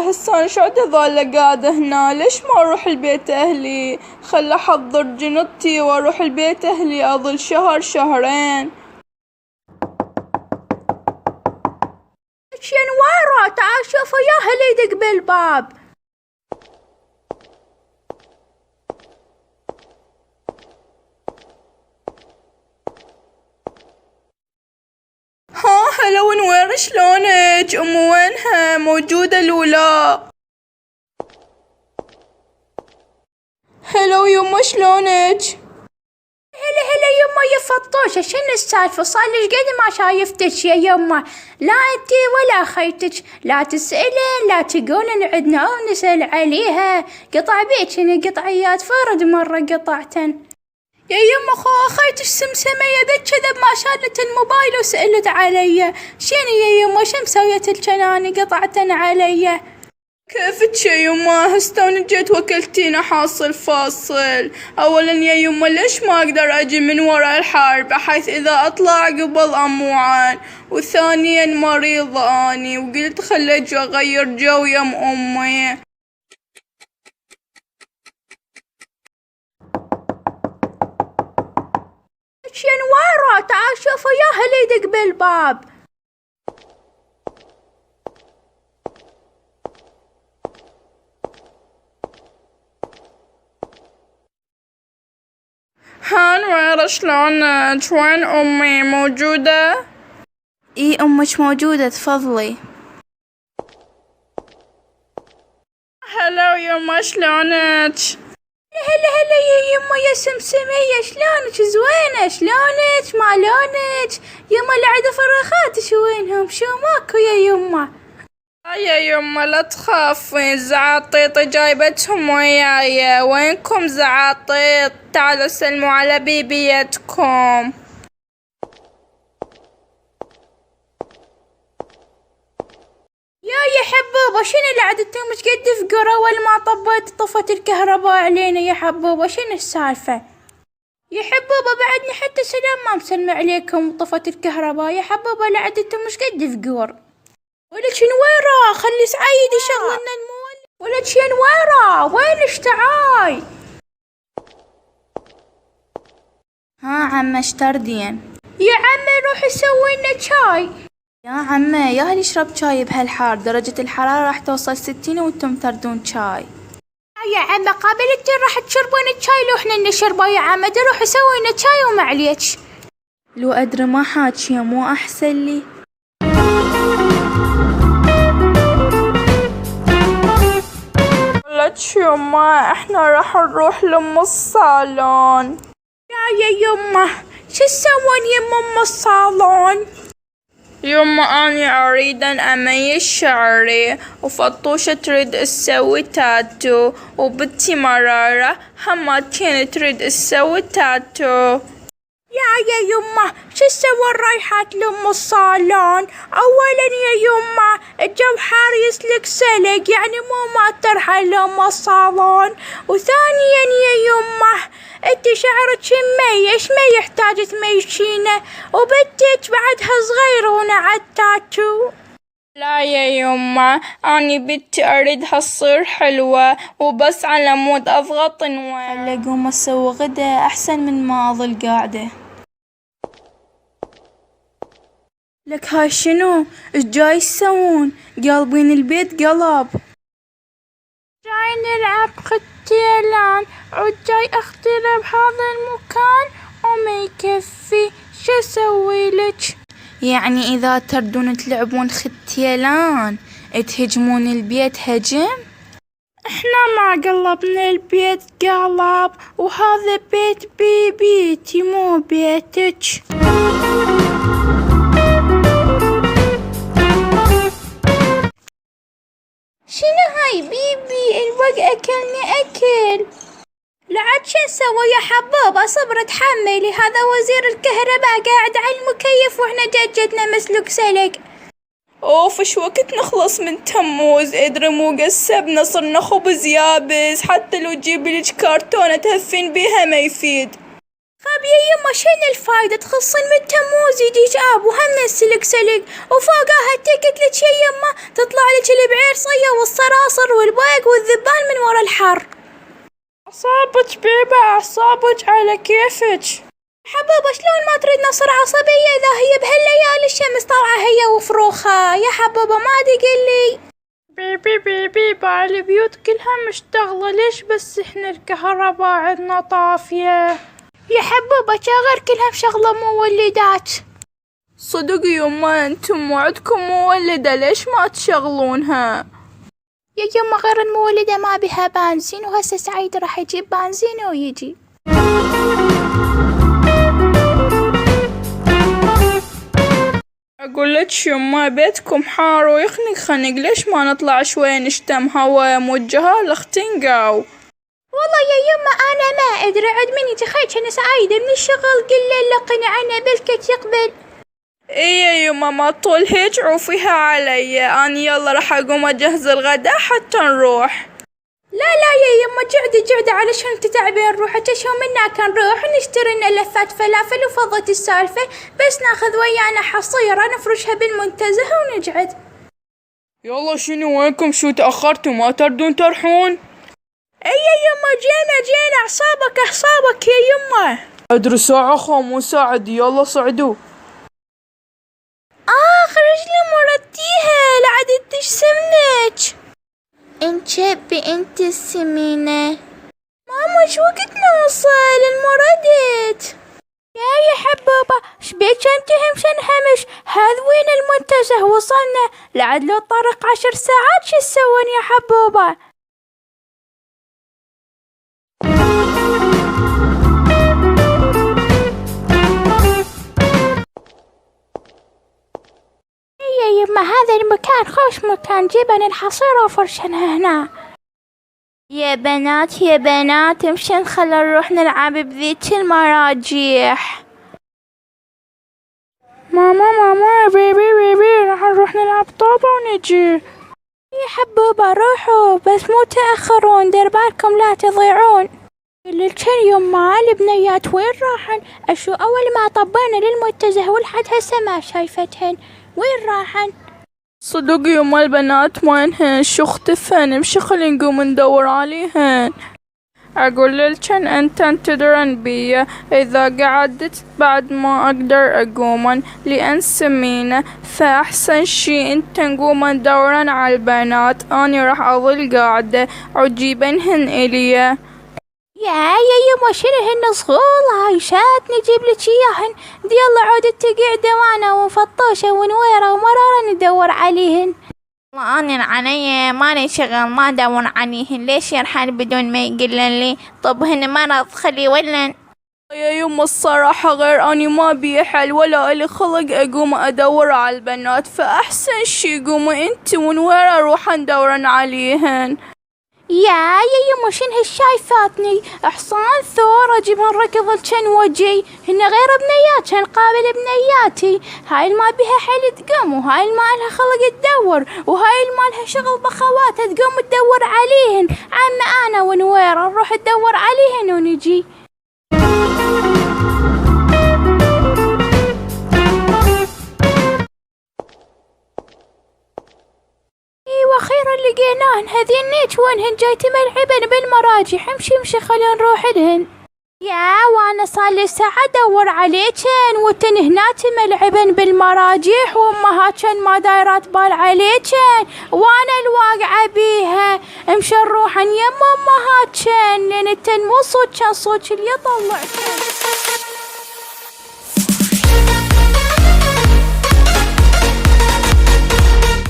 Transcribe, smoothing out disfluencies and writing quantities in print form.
هسه أنا شو ظالة قاعدة هنا؟ ليش ما أروح البيت أهلي؟ خل أحضر جنطتي وأروح البيت أهلي أظل شهر شهرين. شنوارة تعال شوفوا يا هل يدق بالباب. ها هلا ونوير شلونك؟ أمو وينها؟ موجودة لولا؟ هلا يما شلونك؟ هلا يما يا فطوشة شنو السالفة؟ صارلك قد ما شايفتك يا يما، لا انتي ولا خيتك لا تسألين لا تقولن عدنا او نسأل عليها، قطع بيتشن قطعيات فرد مرة قطعتن. يا يما خيتش سمسمية ذا كذا ما شالت الموبايل وسألت علي. شنو يا يما شو مسويت الجناني قطعتن علي؟ كيفك يا يما؟ هستون جيت وكلتينا حاصل فاصل. اولا يا يما ليش ما اقدر اجي من وراء الحرب بحيث اذا اطلع قبل اموعن، وثانيا مريضة اني وقلت خليت اغير جو يا امي. شنوارة تعال شوفوا يا هل يدق بالباب. ها نويرة شلونك؟ وين امي؟ موجودة؟ اي امك موجودة تفضلي. هلا يما شلونك؟ هلا يا يما يا سمسمية شلونك؟ زوينة شلونك؟ ما لونك؟ يما العدة فرخاتش وينهم؟ شو ماكو يا يما؟ يا يما لا تخافين، زعاطيط جايبتهم وياي. وينكم زعاطيط؟ تعالوا سلموا على بيبيتكم. يا حبوبة شنو اللي عدتم مش قد فقرة ولا ما طبيت طفت الكهرباء علينا يا حبوبة؟ شنو السالفة يا حبوبة؟ بعدني حتى سلام ما مسلم عليكم طفت الكهرباء يا حبوبة. لا عدتم مش قد فقر. ولك شنويرة خلي سعيد يشغلنا المول. ولك شنويرة وينش تعاي؟ ها عمه اشتردين؟ يا عمه روحي سوي لنا شاي. يا عمه يا نشرب شاي بهالحار، درجة الحرارة راح توصل 60 وانتم تردون شاي. يا عمه قابلتين راح تشربون الشاي لو احنا نشربه يا عمه، روحي سوي لنا شاي ومعليش. لو ادري ما حاكيه مو احسن لي. لك يما احنا راح نروح لام الصالون. يا يما شو تسوون يما ام الصالون؟ يما اني اريد ان اميز شعري، وفطوشة تريد تسوي تاتو، وبنتي مرارة همتين تريد تسوي تاتو. يا يما شو تسوون رايحات لام الصالون؟ اولا يا يما الجو حار يسلك سلق يعني مو ما ترحل لام الصالون، وثانيا يا يما انت شعرك مميش ما يحتاج تميشينه، وبنتك بعدها صغيرة ونعد تاتو. لا يا يما اني بنتي اريدها تصير حلوة وبس على مود اضغط نوير. هلا قوم اسوي غدا احسن من ما اظل قاعدة. لك هاي شنو؟ ايش جاي تسوون؟ قلبين البيت قلب. جاي نلعب ختيلان، عود جاي اخترب بهذا المكان وما يكفي، شو اسوي لك؟ يعني اذا تردون تلعبون ختيلان تهجمون البيت هجم؟ احنا ما قلبنا البيت قلب، وهذا بيت بيتي مو بيتك. شنو هاي ماي بيبي الوق أكلني أكل. لعد شو نسوي يا حبوبة؟ صبر تحملي، هذا وزير الكهرباء قاعد على المكيف واحنا جدنا مسلوق سلق. اوف ايش وقت نخلص من تموز؟ ادري مو قسبنا صرنا خبز يابس، حتى لو تجيبي لك كرتونة تهفين بيها ما يفيد. طب يا يما شنو الفايدة؟ تخلصين من تموز يجيك اب وهم سلق سلق وفوقها تكت لك يا يما تطلع لك البعيرصية والصراصر والبيق والذبان من ورا الحر. أعصابك بيبا أعصابك على كيفك. حبوبة شلون ما تريد نصر عصبية إذا هي بهالليالي الشمس طالعة هي وفروخها؟ يا حبوبة ما تقلي. بيبي البيوت كلها مشتغلة، ليش بس احنا الكهرباء عندنا طافية؟ يا حبوبة غير كلها مشغلة مولدات. صدق يما انتم عندكم مولدة، ليش ما تشغلونها؟ يا يما غير المولدة ما بها بنزين، وهسه سعيد راح يجيب بنزين ويجي. أقول لك يما بيتكم حار ويخنق خنق، ليش ما نطلع شوي نشتم هوا؟ موجهة لاختنقاو. والله يا يما أنا ما أدري، عد من يجي خيك أنا سعيدة من الشغل قل لقني أنا بلكت يقبل. ايه يا يما ما طول هيك عوفيها علي، أنا يلا راح أقوم أجهز الغداء حتى نروح. لا يا يما قعدي علشان تتعبين روحك، شو منا كان نروح نشتري لنا لفات فلافل وفضت السالفة، بس ناخذ ويانا حصيرة نفرشها بالمنتزه ونقعد. يلا شنو وينكم؟ شو تأخرتوا ما تردون ترحون؟ اي يا يما جينا اعصابك يا يما. ادري ساعة مو ساعة دي، يلا صعدوا. رجلي مرتيها لعد تش سمنك. انشبي انت السمينة. ماما شو وقت نوصل المردت؟ يا حبوبة شبيك انت همشن همش؟ هذا وين المنتزه وصلنا، لعد لو طرق 10 ساعات شو تسوين يا حبوبة؟ يا يما هذا المكان خوش مكان، جيبن الحصيرة وفرشنها هنا. يا بنات مشان خلنا نروح نلعب بذيك المراجيح. ماما بيبي راح نروح نلعب طابة ونجي. يا حبوبة روحوا بس مو تأخرون، دير بالكم لا تضيعون. للكن يما البنيات وين راحن؟ اشو اول ما طبينا للمنتزه ولحد هسه ما شايفتهن، وين راحن؟ صدق يما البنات وينهن؟ شو اختفن؟ امشي خلي نقوم ندور عليهن. اقول للكن انتن تدرن بيا اذا قعدت بعد ما اقدر اقومن لان سمينة، فاحسن شي انتن قومن ندورن على البنات، اني راح اظل قاعدة عجيبنهن اليا. يا يما شنو هن صغول هاي شات نجيب لك اياهن، دي يلا عودت تقعد وانا وفطوشة ونويرة ومرارة ندور عليهن. والله انا علي ماني شغل ما ادور عليهن، ليش يرحل بدون ما يقلن لي؟ طب هن مرض خلي ولن. يا يما الصراحة غير اني ما بي حل ولا الي خلق اقوم ادور على البنات، فاحسن شي قوموا انت ونويرة روح ندورن عليهن. يا يما شن هالشايفاتني؟ حصان ثور اجيبهن ركض الجن وجي، هن غير بنيات هن قابل بنياتي، هاي الما بها حيل تقوم وهاي الما لها خلق تدور وهاي الما لها شغل بخواتها تقوم تدور عليهن، عم انا ونويرة نروح ندور عليهن ونجي. واخيرا لقيناهن، هذين نيت وينهن؟ جايتي ملعبن بالمراجح، امشي خلينا نروح لهن. يا وانا صار لي ساعة ادور عليكن وتن هناتي ملعبن بالمراجيح وامهاتكن ما دايرات بال عليكن وانا الواقعة بيها، امشي نروحن يم امهاتكن لان التن مو صوتكن صوت اللي يطلعكن.